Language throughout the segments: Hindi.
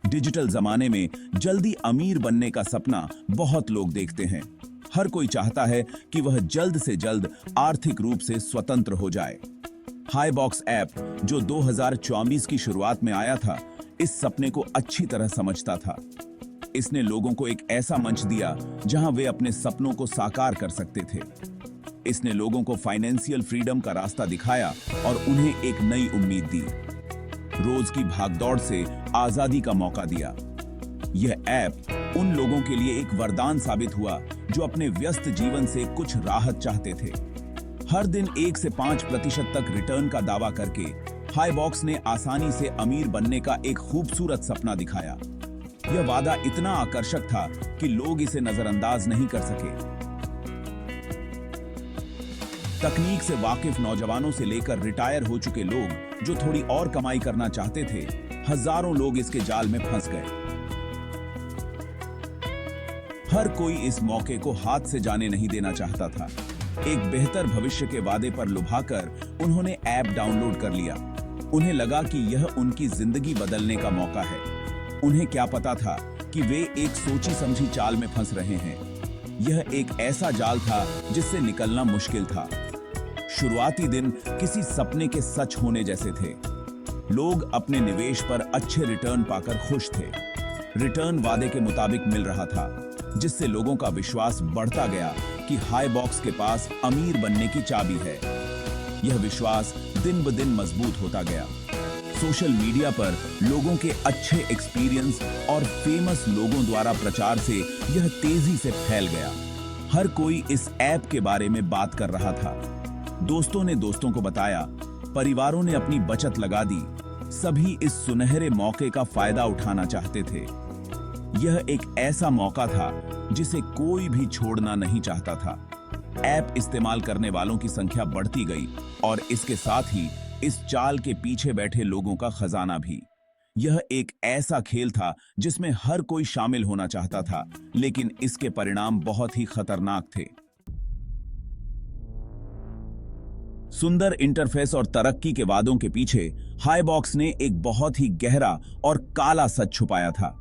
डिजिटल जमाने में जल्दी अमीर बनने का सपना बहुत लोग देखते हैं। हर कोई चाहता है कि वह जल्द से जल्द आर्थिक रूप से स्वतंत्र हो जाए। हाईबॉक्स ऐप, जो 2024 की शुरुआत में आया था, इस सपने को अच्छी तरह समझता था। इसने लोगों को एक ऐसा मंच दिया जहां वे अपने सपनों को साकार कर सकते थे। इसने लोगों को फाइनेंशियल फ्रीडम का रास्ता दिखाया और उन्हें एक नई उम्मीद दी। रोज की भागदौड़ से आजादी का मौका दिया। यह ऐप उन लोगों के लिए एक वरदान साबित हुआ जो अपने व्यस्त जीवन से कुछ राहत चाहते थे। हर दिन 1 से 5% तक रिटर्न का दावा करके हाईबॉक्स ने आसानी से अमीर बनने का एक खूबसूरत सपना दिखाया। यह वादा इतना आकर्षक था कि लोग इसे नजरअंदाज नहीं कर सके। तकनीक से वाकिफ नौजवानों से लेकर रिटायर हो चुके लोग जो थोड़ी और कमाई करना चाहते थे, हजारों लोग इसके जाल में फंस गए। हर कोई इस मौके को हाथ से जाने नहीं देना चाहता था। एक बेहतर भविष्य के वादे पर लुभाकर उन्होंने ऐप डाउनलोड कर लिया। उन्हें लगा कि यह उनकी जिंदगी बदलने का मौका है। उन्हें क्या पता था कि वे एक सोची समझी चाल में फंस रहे हैं। यह एक ऐसा जाल था जिससे निकलना मुश्किल था। शुरुआती दिन किसी सपने के सच होने जैसे थे। लोग अपने निवेश पर अच्छे रिटर्न पाकर खुश थे। रिटर्न वादे के मुताबिक मिल रहा था, जिससे लोगों का विश्वास बढ़ता गया कि हाईबॉक्स के पास अमीर बनने की चाबी है। यह विश्वास दिन ब दिन मजबूत होता गया। सोशल मीडिया पर लोगों के अच्छे एक्सपीरियंस और फेमस लोगों द्वारा प्रचार से यह तेजी से फैल गया। हर कोई इस ऐप के बारे में बात कर रहा था। दोस्तों ने दोस्तों को बताया, परिवारों ने अपनी बचत लगा दी। सभी इस सुनहरे मौके का फायदा उठाना चाहते थे। यह एक ऐसा मौका था जिसे कोई भी छोड़ना नहीं चाहता था। ऐप इस्तेमाल करने वालों की संख्या बढ़ती गई और इसके साथ ही इस चाल के पीछे बैठे लोगों का खजाना भी। यह एक ऐसा खेल था जिसमें हर कोई शामिल होना चाहता था, लेकिन इसके परिणाम बहुत ही खतरनाक थे। सुंदर इंटरफेस और तरक्की के वादों के पीछे हाईबॉक्स ने एक बहुत ही गहरा और काला सच छुपाया था।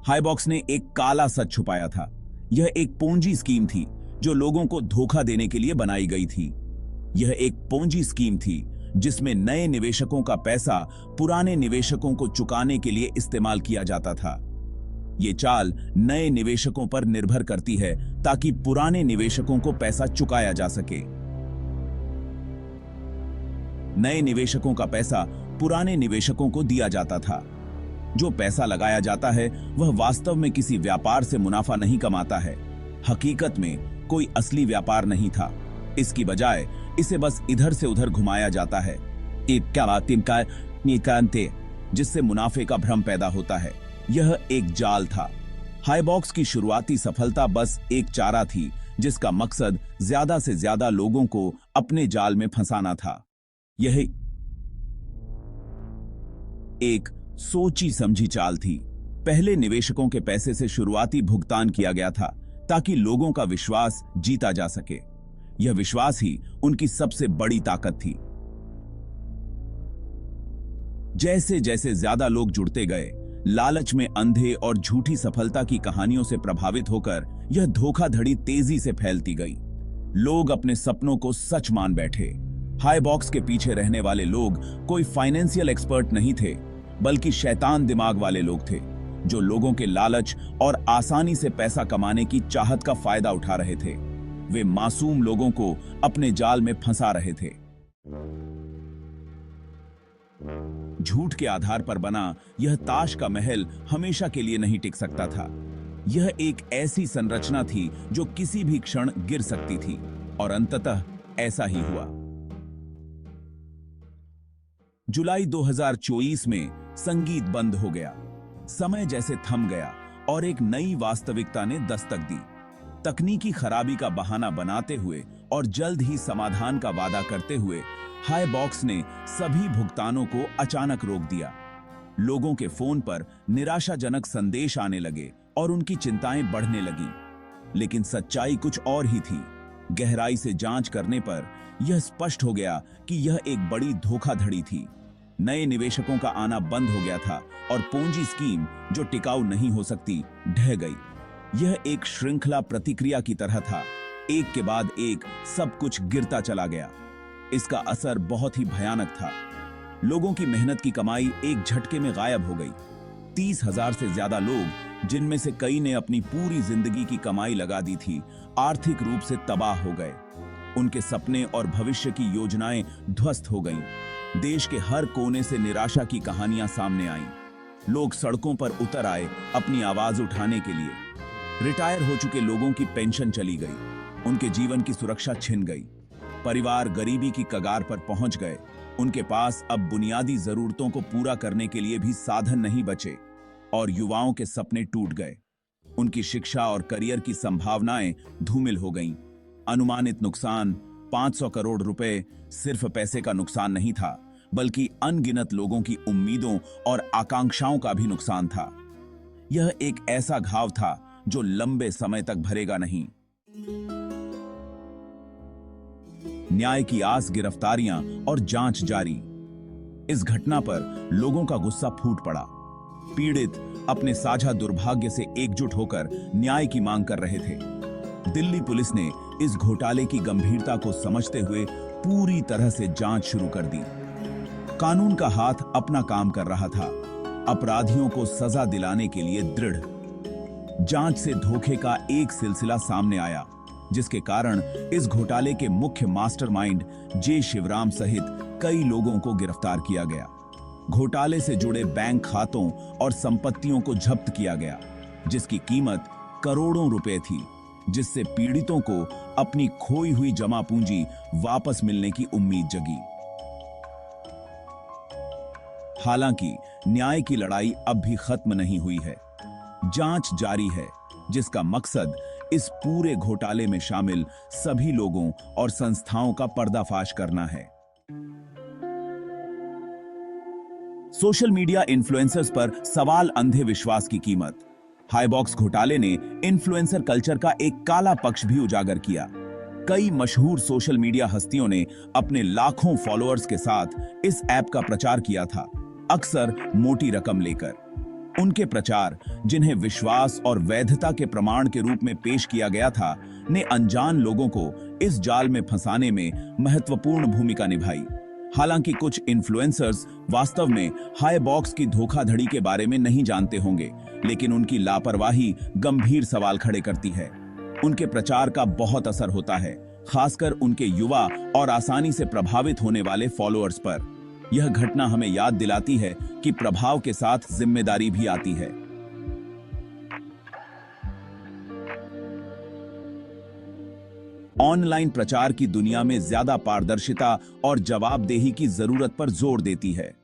हाईबॉक्स ने एक काला सच छुपाया था। यह एक पोंजी स्कीम थी जो लोगों को धोखा देने के लिए बनाई गई थी। यह एक पोंजी स्कीम थी जिसमें नए निवेशकों का पैसा पुराने निवेशकों को चुकाने के लिए इस्तेमाल किया जाता था। यह चाल नए निवेशकों पर निर्भर करती है ताकि पुराने निवेशकों को पैसा चुकाया जा सके। नए निवेशकों का पैसा पुराने निवेशकों को दिया जाता था। जो पैसा लगाया जाता है वह वास्तव में किसी व्यापार से मुनाफा नहीं कमाता है। हकीकत में कोई असली व्यापार नहीं था। इसकी बजाय इसे बस इधर से उधर घुमाया जाता है, जिससे मुनाफे का भ्रम पैदा होता है। यह एक जाल था। हाईबॉक्स की शुरुआती सफलता बस एक चारा थी जिसका मकसद ज्यादा से ज्यादा लोगों को अपने जाल में फंसाना था। यह एक सोची समझी चाल थी। पहले निवेशकों के पैसे से शुरुआती भुगतान किया गया था ताकि लोगों का विश्वास जीता जा सके। यह विश्वास ही उनकी सबसे बड़ी ताकत थी। जैसे जैसे ज्यादा लोग जुड़ते गए, लालच में अंधे और झूठी सफलता की कहानियों से प्रभावित होकर यह धोखाधड़ी तेजी से फैलती गई। लोग अपने सपनों को सच मान बैठे। हाईबॉक्स के पीछे रहने वाले लोग कोई फाइनेंशियल एक्सपर्ट नहीं थे, बल्कि शैतान दिमाग वाले लोग थे जो लोगों के लालच और आसानी से पैसा कमाने की चाहत का फायदा उठा रहे थे। वे मासूम लोगों को अपने जाल में फंसा रहे थे। झूठ के आधार पर बना यह ताश का महल हमेशा के लिए नहीं टिक सकता था। यह एक ऐसी संरचना थी जो किसी भी क्षण गिर सकती थी और अंततः ऐसा ही हुआ। जुलाई 2024 में संगीत बंद हो गया। समय जैसे थम गया और एक नई वास्तविकता ने दस्तक दी। तकनीकी खराबी का बहाना बनाते हुए और जल्द ही समाधान का वादा करते हुए हाईबॉक्स ने सभी भुगतानों को अचानक रोक दिया। लोगों के फोन पर निराशाजनक संदेश आने लगे और उनकी चिंताएं बढ़ने लगीं। लेकिन सच्चाई कुछ और ही थी। गहराई से जांच करने पर यह स्पष्ट हो गया कि यह एक बड़ी धोखाधड़ी थी। नए निवेशकों का आना बंद हो गया था और पूंजी स्कीम जो टिकाऊ नहीं हो सकती ढह गई। यह एक श्रृंखला प्रतिक्रिया की तरह था, एक के बाद एक सब कुछ गिरता चला गया। इसका असर बहुत ही भयानक था। लोगों की मेहनत की कमाई एक झटके में गायब हो गई। 30,000 से ज्यादा लोग, जिनमें से कई ने अपनी पूरी जिंदगी की कमाई लगा दी थी, आर्थिक रूप से तबाह हो गए। उनके सपने और भविष्य की योजनाएं ध्वस्त हो गईं। देश के हर कोने से निराशा की कहानियां सामने आईं। लोग सड़कों पर उतर आए अपनी आवाज उठाने के लिए। रिटायर हो चुके लोगों की पेंशन चली गई, उनके जीवन की सुरक्षा छिन गई। परिवार गरीबी की कगार पर पहुंच गए। उनके पास अब बुनियादी जरूरतों को पूरा करने के लिए भी साधन नहीं बचे और युवाओं के सपने टूट गए। उनकी शिक्षा और करियर की संभावनाएं धूमिल हो गईं। अनुमानित नुकसान 500 करोड़ रुपए सिर्फ पैसे का नुकसान नहीं था, बल्कि अनगिनत लोगों की उम्मीदों और आकांक्षाओं का भी नुकसान था। यह एक ऐसा घाव था जो लंबे समय तक भरेगा नहीं। न्याय की आस, गिरफ्तारियां और जांच जारी। इस घटना पर लोगों का गुस्सा फूट पड़ा। पीड़ित अपने साझा दुर्भाग्य से एकजुट होकर न्याय की मांग कर रहे थे। दिल्ली पुलिस ने इस घोटाले की गंभीरता को समझते हुए पूरी तरह से जांच शुरू कर दी। कानून का हाथ अपना काम कर रहा था, अपराधियों को सजा दिलाने के लिए दृढ़। जांच से धोखे का एक सिलसिला सामने आया, जिसके कारण इस घोटाले के मुख्य मास्टरमाइंड जे शिवराम सहित कई लोगों को गिरफ्तार किया गया। घोटाले से जुड़े बैंक खातों और संपत्तियों को जब्त किया गया, जिसकी कीमत करोड़ों रुपए थी, जिससे पीड़ितों को अपनी खोई हुई जमा पूंजी वापस मिलने की उम्मीद जगी। हालांकि न्याय की लड़ाई अब भी खत्म नहीं हुई है। जांच जारी है, जिसका मकसद इस पूरे घोटाले में शामिल सभी लोगों और संस्थाओं का पर्दाफाश करना है। सोशल मीडिया इन्फ्लुएंसर्स पर सवाल, अंधे विश्वास की कीमत। हाईबॉक्स घोटाले ने इन्फ्लुएंसर कल्चर का एक काला पक्ष भी उजागर किया। कई मशहूर सोशल मीडिया हस्तियों ने अपने लाखों फॉलोअर्स के साथ इस ऐप का प्रचार किया था, अक्सर मोटी रकम लेकर। उनके प्रचार, जिन्हें विश्वास और वैधता के प्रमाण के रूप में पेश किया गया था, ने अनजान लोगों को इस जाल में फंसाने में महत्वपूर्ण भूमिका निभाई। हालांकि कुछ इन्फ्लुएंसर्स वास्तव में हाईबॉक्स की धोखाधड़ी के बारे में नहीं जानते होंगे, लेकिन उनकी लापरवाही गंभीर सवाल खड़े करती है। उनके प्रचार का बहुत असर होता है, खासकर उनके युवा और आसानी से प्रभावित होने वाले फॉलोअर्स पर। यह घटना हमें याद दिलाती है कि प्रभाव के साथ जिम्मेदारी भी आती है। ऑनलाइन प्रचार की दुनिया में ज्यादा पारदर्शिता और जवाबदेही की जरूरत पर जोर देती है।